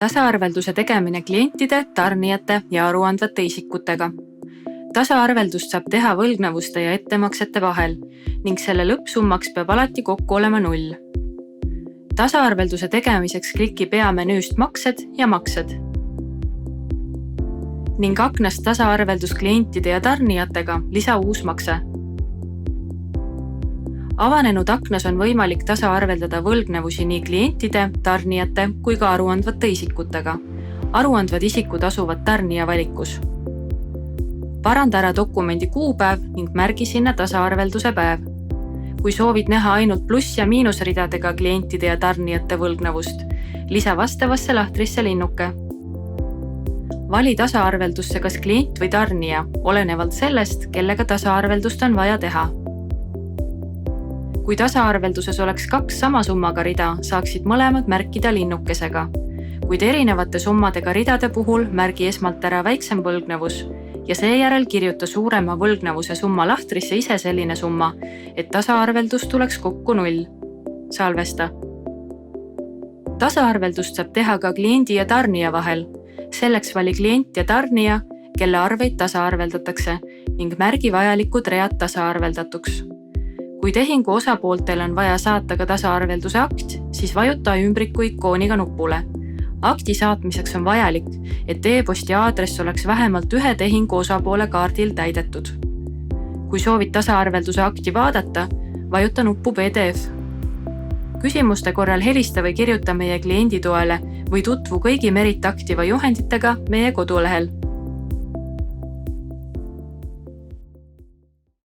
Tasaarvelduse tegemine klientide, tarnijate ja aruandvate isikutega. Tasaarveldust saab teha võlgnevuste ja ettemaksete vahel ning selle lõppsummaks peab alati kokku olema 0. Tasaarvelduse tegemiseks kliki peamenüüst maksed ja maksed. Ning aknast tasaarveldus klientide ja tarnijatega lisa uus makse. Avanenud aknas on võimalik tasaarveldada võlgnevusi nii klientide, tarnijate kui ka aruandvate isikutega. Aruandvad isikud asuvad tarnija valikus. Paranda ära dokumendi kuupäev ning märgi sinna tasaarvelduse päev. Kui soovid näha ainult pluss- ja miinusridadega klientide ja tarnijate võlgnevust, lisa vastavasse lahtrisse linnuke. Vali tasaarveldusse kas klient või tarnija, olenevalt sellest, kellega tasaarveldust on vaja teha. Kui tasaarvelduses oleks 2 sama summaga rida, saaksid mõlemad märkida linnukesega. Kuid erinevate summadega ridade puhul märgi esmalt ära väiksem võlgnevus ja seejärel kirjuta suurema võlgnevuse summa lahtrisse ise selline summa, et tasaarveldus tuleks kokku 0. Salvesta. Tasaarveldust saab teha ka kliendi ja tarnija vahel. Selleks vali klient ja tarnija, kelle arveid tasaarveldatakse ning märgi vajalikud read tasaarveldatuks. Kui tehingu osapooltel on vaja saata ka tasaarvelduse akt, siis vajuta ümbriku ikooniga nupule. Akti saatmiseks on vajalik, et e-posti aadress oleks vähemalt ühe tehingu osapoole kaardil täidetud. Kui soovid tasaarvelduse akti vaadata, vajuta nuppu PDF. Küsimuste korral helista või kirjuta meie klienditoele või tutvu kõigi Merit aktiva juhenditega meie kodulehel.